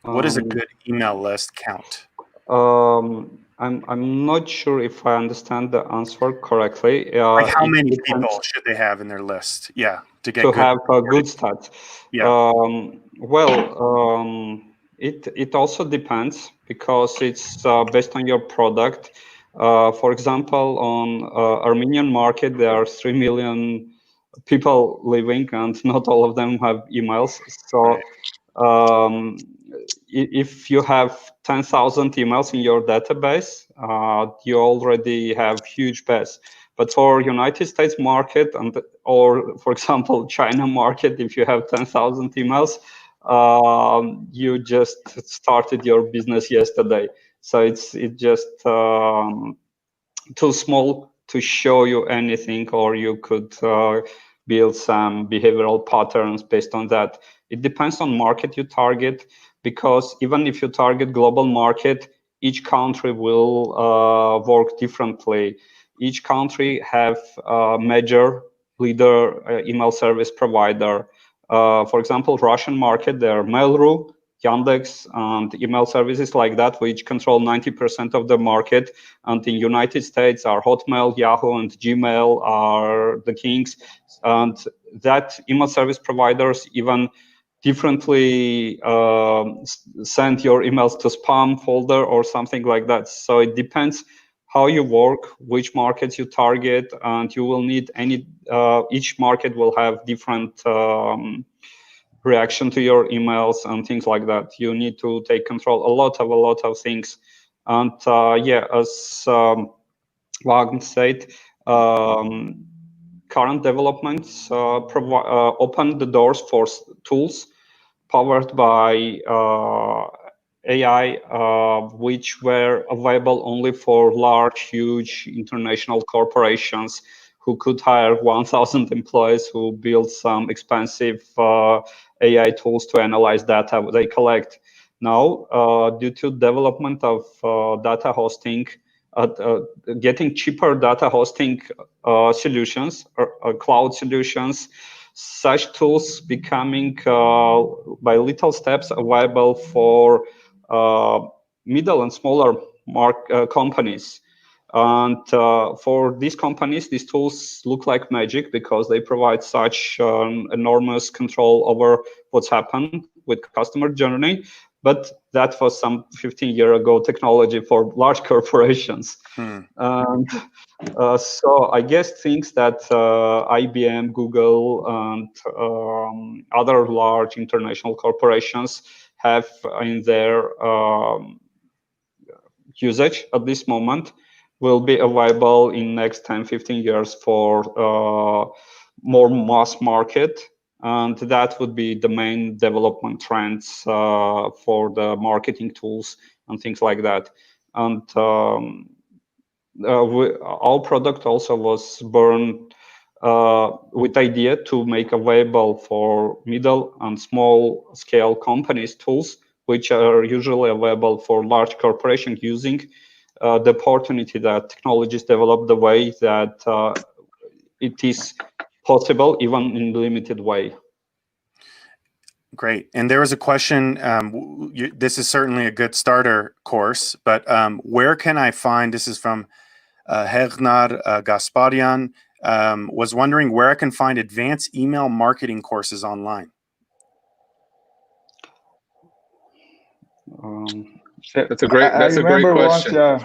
What is a good email list count? I'm not sure if I understand the answer correctly. Like how many people should they have in their list? Yeah, to get good, have good stats. Yeah. It also depends because it's based on your product. For example, on Armenian market, there are 3 million people living, and not all of them have emails. So if you have 10,000 emails in your database, you already have huge base. But for United States market or for example China market, if you have 10,000 emails, you just started your business yesterday. So it's just too small to show you anything, or you could build some behavioral patterns based on that. It depends on market you target, because even if you target global market, each country will work differently. Each country have a major leader email service provider. For example, Russian market, there are Mail.ru, Yandex, and email services like that, which control 90% of the market. And in United States are Hotmail, Yahoo, and Gmail are the kings. And that email service providers even differently send your emails to spam folder or something like that. So it depends how you work, which markets you target, and you will need each market will have different reaction to your emails and things like that. You need to take control a lot of things. And as Wagner said, current developments open the doors for tools powered by AI, which were available only for large, huge international corporations who could hire 1,000 employees who build some expensive AI tools to analyze data they collect. Now, due to development of data hosting, getting cheaper data hosting solutions or cloud solutions, such tools becoming by little steps available for middle and smaller companies. And for these companies, these tools look like magic because they provide such enormous control over what's happened with customer journey. But that was some 15 years ago technology for large corporations. And so I guess things that IBM, Google, and other large international corporations have in their usage at this moment will be available in next 10, 15 years for more mass market. And that would be the main development trends for the marketing tools and things like that. And our product also was born with idea to make available for middle and small scale companies tools, which are usually available for large corporations using the opportunity that technologies develop the way that it is possible, even in limited way. Great. And there was a question, this is certainly a good starter course, but where can I find, this is from Hernar Gasparian, was wondering where I can find advanced email marketing courses online. That's a great question. Once,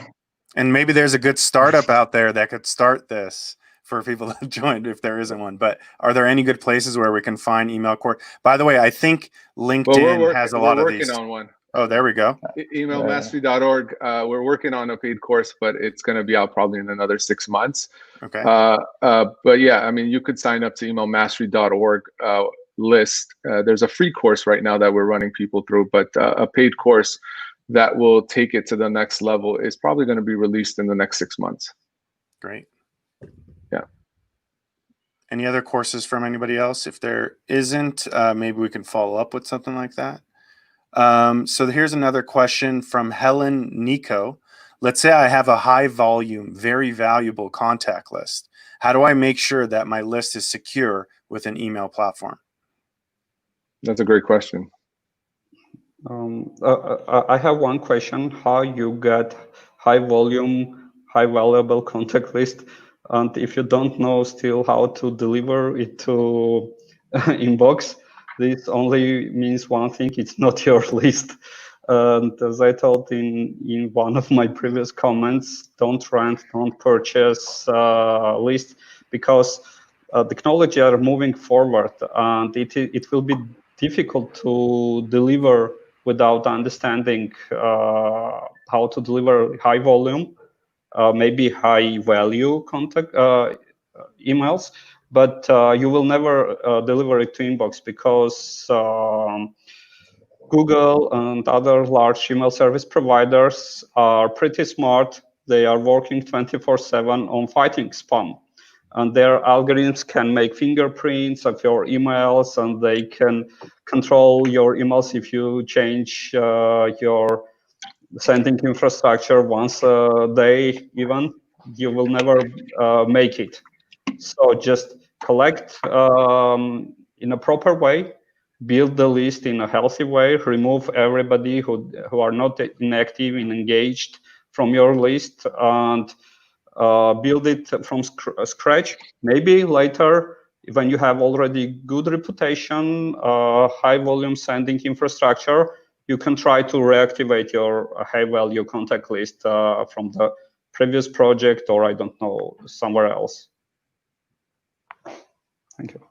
and maybe there's a good startup out there that could start this for people to join if there isn't one. But are there any good places where we can find email course? By the way, I think LinkedIn has a lot of these. We're working on one. Oh, there we go. Emailmastery.org. We're working on a paid course, but it's going to be out probably in another 6 months. Okay. But yeah, I mean, you could sign up to emailmastery.org list. There's a free course right now that we're running people through, but a paid course that will take it to the next level is probably going to be released in the next 6 months. Great. Yeah. Any other courses from anybody else? If there isn't, maybe we can follow up with something like that. So here's another question from Helen Nico. Let's say I have a high volume, very valuable contact list. How do I make sure that my list is secure with an email platform? That's a great question. I have one question: how you get high volume, high valuable contact list, and if you don't know still how to deliver it to inbox, this only means one thing: it's not your list. And as I told in one of my previous comments, don't rent, don't purchase list, because technology are moving forward, and it will be difficult to deliver without understanding how to deliver high volume, maybe high value contact emails, but you will never deliver it to inbox, because Google and other large email service providers are pretty smart. They are working 24/7 on fighting spam. And their algorithms can make fingerprints of your emails, and they can control your emails if you change your sending infrastructure once a day even. You will never make it. So just collect in a proper way, build the list in a healthy way, remove everybody who are not inactive and engaged from your list, and build it from scratch. Maybe later, when you have already good reputation, high volume sending infrastructure, you can try to reactivate your high value contact list from the previous project, or I don't know, somewhere else. Thank you.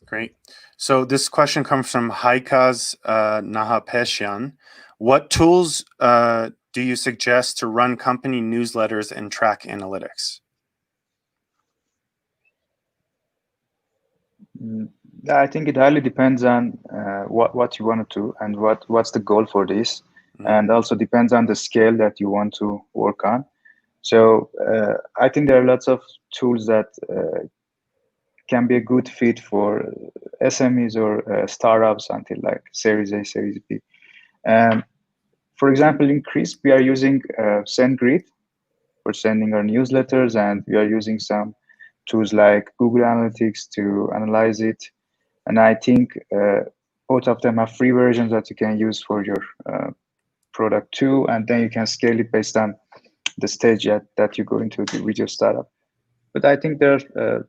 Great. So this question comes from Haikaz Nahapeshian. What tools do you suggest to run company newsletters and track analytics? I think it highly depends on what you want to do and what's the goal for this, and also depends on the scale that you want to work on. So I think there are lots of tools that can be a good fit for SMEs or startups until like Series A, Series B. For example, in Crisp, we are using SendGrid for sending our newsletters, and we are using some tools like Google Analytics to analyze it. And I think both of them have free versions that you can use for your product too, and then you can scale it based on the stage that you go into with your startup. But I think there are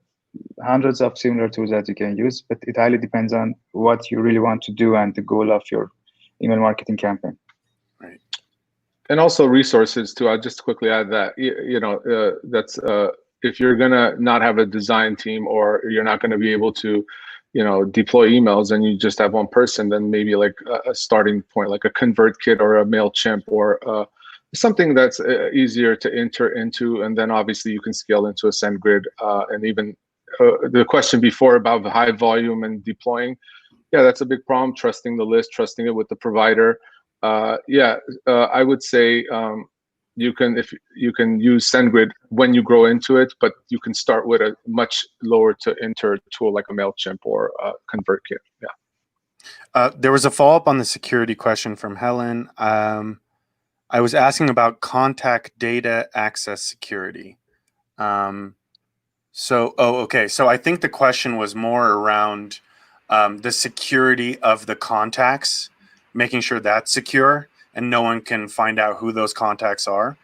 hundreds of similar tools that you can use, but it highly depends on what you really want to do and the goal of your email marketing campaign. Right. And also resources too. I'll just quickly add that, that's if you're gonna not have a design team, or you're not gonna be able to, deploy emails, and you just have one person, then maybe like a starting point, like a ConvertKit or a MailChimp, or something that's easier to enter into, and then obviously you can scale into a SendGrid. And even the question before about the high volume and deploying, yeah, that's a big problem. Trusting the list, trusting it with the provider. I would say you can use SendGrid when you grow into it, but you can start with a much lower to enter tool like a MailChimp or a ConvertKit. Yeah. There was a follow-up on the security question from Helen. I was asking about contact data access security. So I think the question was more around the security of the contacts, making sure that's secure and no one can find out who those contacts are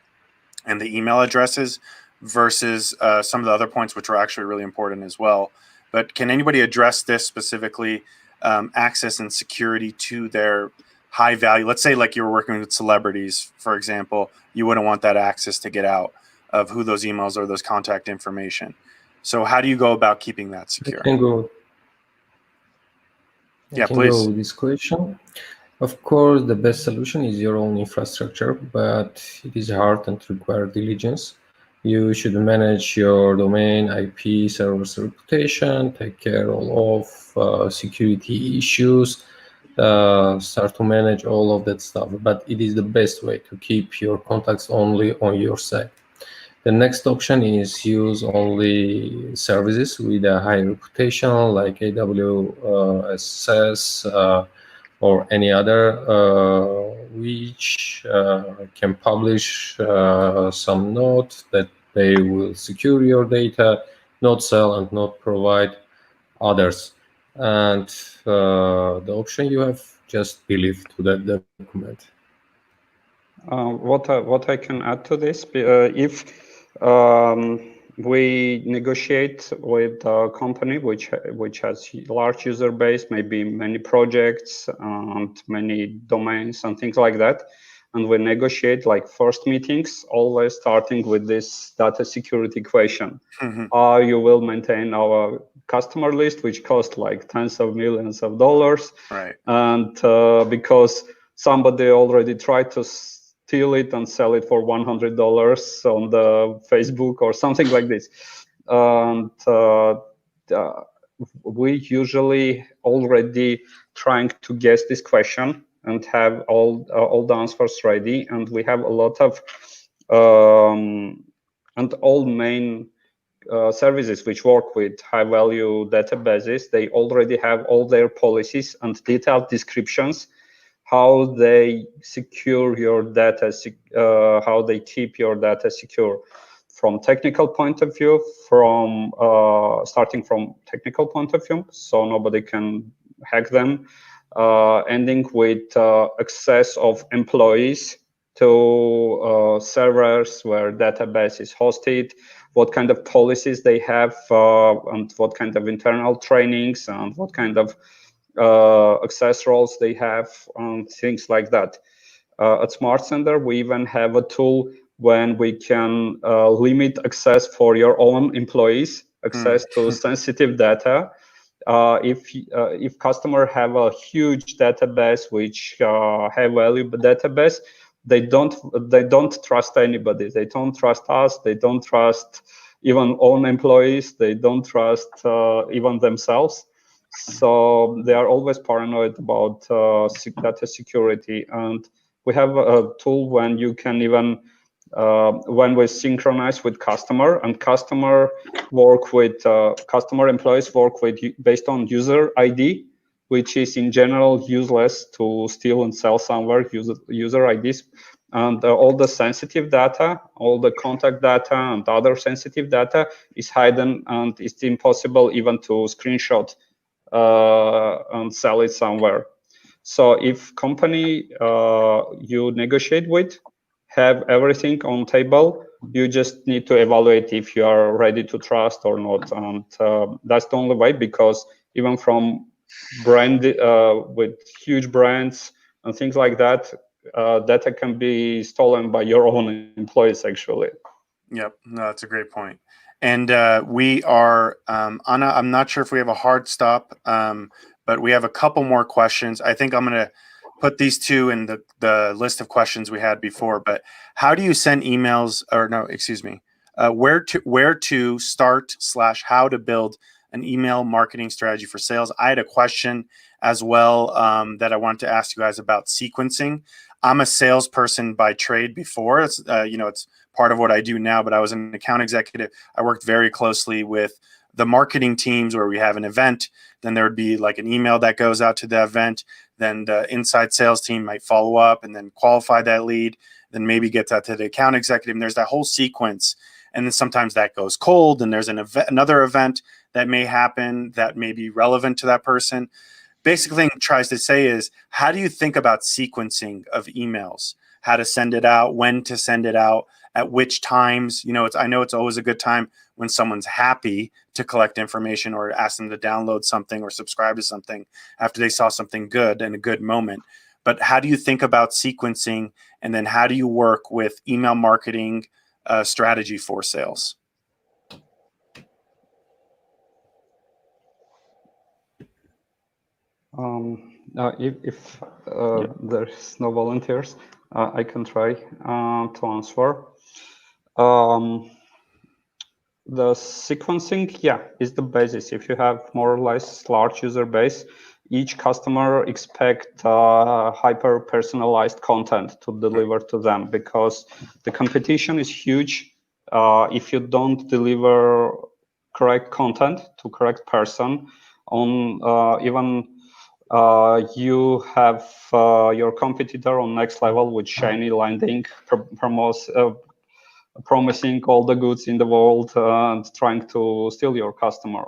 and the email addresses, versus some of the other points, which are actually really important as well. But can anybody address this specifically, access and security to their high value? Let's say like you were working with celebrities, for example, you wouldn't want that access to get out of who those emails or those contact information. So how do you go about keeping that secure? I can go. Yeah, I can please. go with this question. Of course, the best solution is your own infrastructure, but it is hard and requires diligence. You should manage your domain, IP, server's reputation, take care of security issues, start to manage all of that stuff. But it is the best way to keep your contacts only on your side. The next option is use only services with a high reputation like AWS or any other which can publish some note that they will secure your data, not sell and not provide others. And the option you have, just believe to that document. What I can add to this, if we negotiate with a company which has large user base, maybe many projects and many domains and things like that, and we negotiate like first meetings, always starting with this data security question. You will maintain our customer list, which costs like tens of millions of dollars, Right. and because somebody already tried to steal it and sell it for $100 on the Facebook or something like this. And we usually already trying to guess this question and have all the answers ready. And we have a lot of and all main services which work with high value databases, they already have all their policies and detailed descriptions how they secure your data, how they keep your data secure from technical point of view, from starting from technical point of view, so nobody can hack them, ending with access of employees to servers where database is hosted, what kind of policies they have, and what kind of internal trainings and what kind of access roles they have, and things like that. At Smart Center, we even have a tool when we can limit access for your own employees, access to sensitive data. If customer have a huge database, which have valuable database, they don't trust anybody. They don't trust us. They don't trust even own employees. They don't trust even themselves. So they are always paranoid about data security. And we have a tool when you can even, when we synchronize with customer, and customer employees work with based on user ID, which is in general useless to steal and sell somewhere, user IDs. And all the sensitive data, all the contact data and other sensitive data is hidden, and it's impossible even to screenshot and sell it somewhere. So if company you negotiate with have everything on table, you just need to evaluate if you are ready to trust or not. And that's the only way, because even from brand with huge brands and things like that, data can be stolen by your own employees, actually. Yep, no, that's a great point. And we are, Anna, I'm not sure if we have a hard stop, but we have a couple more questions. I think I'm going to put these two in the list of questions we had before. But how do you send emails, or no, excuse me, where to start / how to build an email marketing strategy for sales? I had a question as well that I wanted to ask you guys about sequencing. I'm a salesperson by trade before. It's it's part of what I do now, but I was an account executive. I worked very closely with the marketing teams where we have an event. Then there would be like an email that goes out to the event. Then the inside sales team might follow up and then qualify that lead. Then maybe get that to the account executive. And there's that whole sequence. And then sometimes that goes cold. And there's another event that may happen that may be relevant to that person. Basically, thing it tries to say is, how do you think about sequencing of emails? How to send it out, when to send it out, at which times? I know it's always a good time when someone's happy to collect information or ask them to download something or subscribe to something after they saw something good in a good moment. But how do you think about sequencing? And then how do you work with email marketing strategy for sales? If there's no volunteers, I can try to answer. The sequencing, is the basis. If you have more or less large user base, each customer expect hyper-personalized content to deliver to them, because the competition is huge. If you don't deliver correct content to correct person, on even you have your competitor on next level with shiny landing, promising all the goods in the world and trying to steal your customer.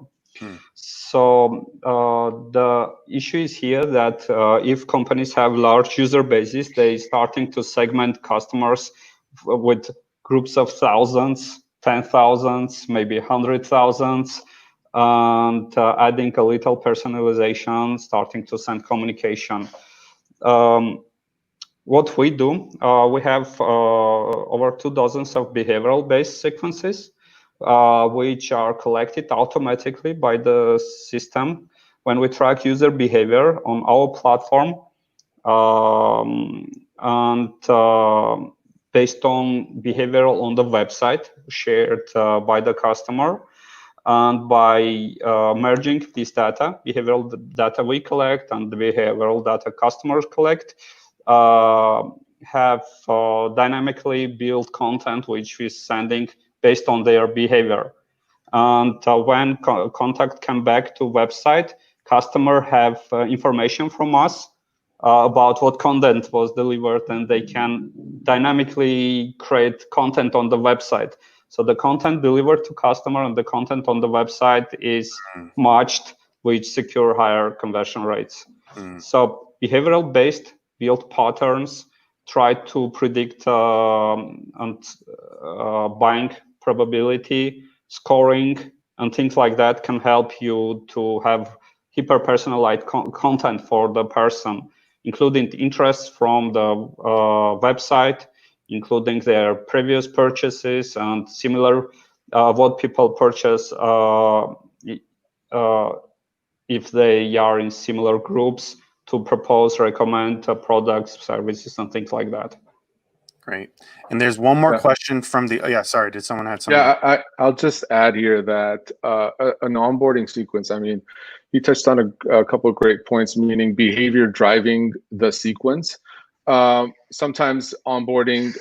So the issue is here that if companies have large user bases, they starting to segment customers with groups of thousands, 10,000s, maybe 100,000s, and adding a little personalization, starting to send communication. What we do, we have over 2 dozens of behavioral-based sequences, which are collected automatically by the system when we track user behavior on our platform, and based on behavioral on the website shared by the customer. And by merging this data, behavioral data we collect and the behavioral data customers collect, have dynamically built content which is sending based on their behavior. And when contact come back to website, customer have information from us about what content was delivered, and they can dynamically create content on the website. So the content delivered to customer and the content on the website is matched, which secure higher conversion rates. So behavioral based build patterns try to predict and buying probability, scoring, and things like that can help you to have hyper personalized content for the person, including interests from the website, including their previous purchases and similar what people purchase if they are in similar groups, to propose, recommend products, services, and things like that. Great. And there's one more question from the, sorry, did someone have something? Yeah, I'll just add here that an onboarding sequence, I mean, you touched on a couple of great points, meaning behavior driving the sequence. Sometimes onboarding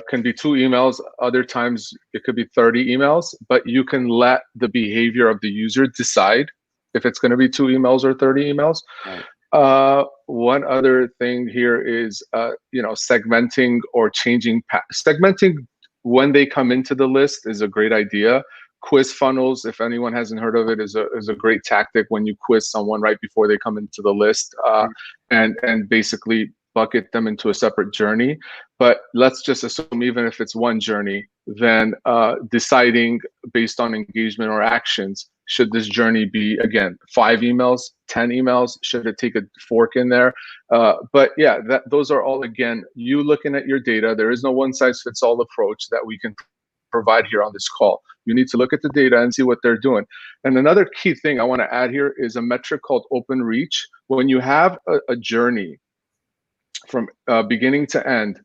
can be 2 emails, other times it could be 30 emails, but you can let the behavior of the user decide if it's going to be 2 emails or 30 emails. Right. One other thing here is, segmenting or changing. Segmenting when they come into the list is a great idea. Quiz funnels, if anyone hasn't heard of it, is a great tactic when you quiz someone right before they come into the list, and basically bucket them into a separate journey. But let's just assume even if it's one journey, then deciding based on engagement or actions, should this journey be, again, 5 emails, 10 emails? Should it take a fork in there? But yeah, those are all, again, you looking at your data. There is no one-size-fits-all approach that we can provide here on this call. You need to look at the data and see what they're doing. And another key thing I want to add here is a metric called open reach. When you have a journey from beginning to end,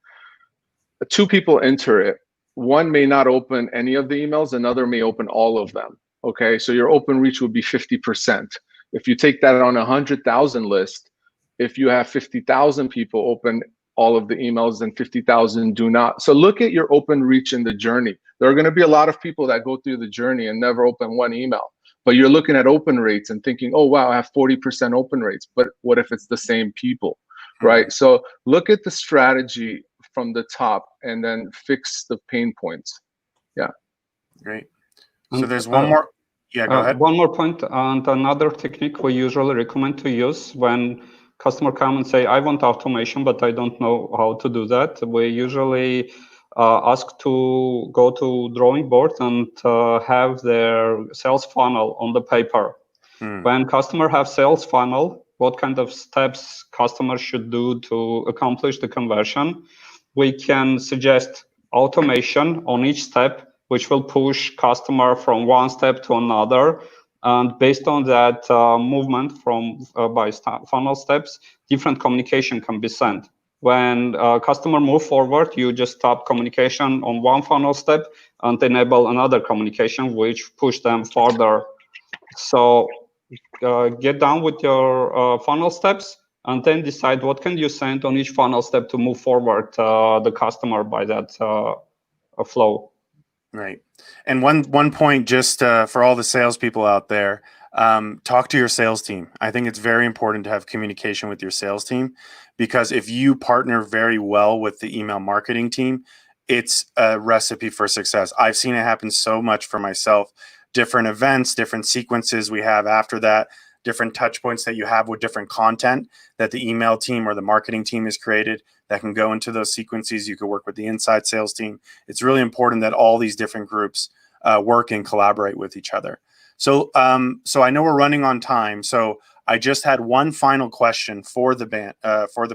2 people enter it. One may not open any of the emails, another may open all of them. Okay, so your open reach would be 50%. If you take that on a 100,000 list, if you have 50,000 people open all of the emails and 50,000 do not. So look at your open reach in the journey. There are going to be a lot of people that go through the journey and never open one email, but you're looking at open rates and thinking, oh, wow, I have 40% open rates. But what if it's the same people, right? So look at the strategy from the top and then fix the pain points. Yeah. Great. So there's one more. Yeah, go ahead. One more point, and another technique we usually recommend to use when customer come and say, I want automation, but I don't know how to do that. We usually ask to go to drawing board and have their sales funnel on the paper. When customer have sales funnel, what kind of steps customers should do to accomplish the conversion? We can suggest automation on each step, which will push customer from one step to another, And based on that movement from by funnel steps, different communication can be sent. When customer move forward, you just stop communication on one funnel step and enable another communication which push them further. So get down with your funnel steps and then decide what can you send on each funnel step to move forward the customer by that flow. Right. And one point just for all the salespeople out there, talk to your sales team. I think it's very important to have communication with your sales team, because if you partner very well with the email marketing team, it's a recipe for success. I've seen it happen so much for myself. Different events, different sequences we have after that, different touch points that you have with different content that the email team or the marketing team has created that can go into those sequences. You could work with the inside sales team. It's really important that all these different groups work and collaborate with each other. So I know we're running on time. So I just had one final question for the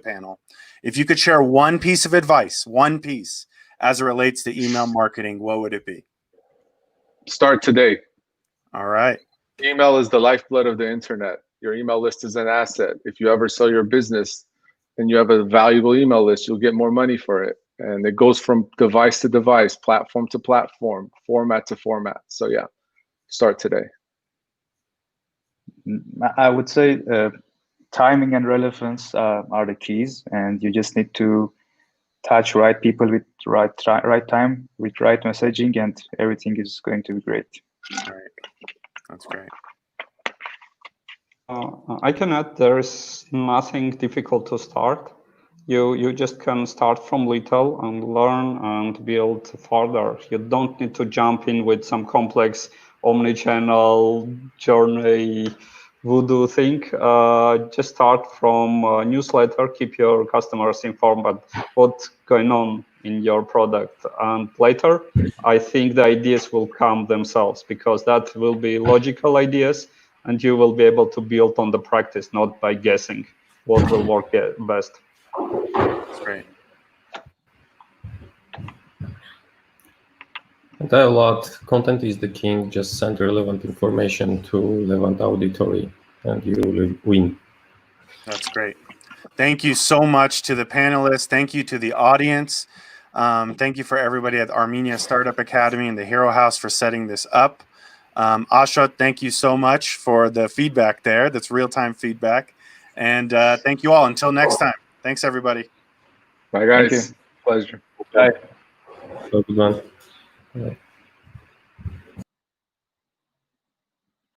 panel. If you could share one piece of advice, one piece as it relates to email marketing, what would it be? Start today. All right. Email is the lifeblood of the internet. Your email list is an asset. If you ever sell your business and you have a valuable email list, you'll get more money for it. And it goes from device to device, platform to platform, format to format. So yeah, start today. I would say timing and relevance are the keys, and you just need to touch right people with right time, with right messaging, and everything is going to be great. All right. That's great. I can add there is nothing difficult to start. You just can start from little and learn and build further. You don't need to jump in with some complex omni-channel journey voodoo thing. Just start from a newsletter, keep your customers informed about what's going on in your product. And later, I think the ideas will come themselves, because that will be logical ideas, and you will be able to build on the practice, not by guessing what will work best. That's great. And a lot, content is the king. Just send relevant information to relevant auditory and you will win. That's great. Thank you so much to the panelists. Thank you to the audience. Thank you for everybody at Armenia Startup Academy and the Hero House for setting this up. Ashot, thank you so much for the feedback there. That's real-time feedback. And thank you all. Until next time. Thanks, everybody. Bye, guys. Pleasure. Bye. So good one. Bye.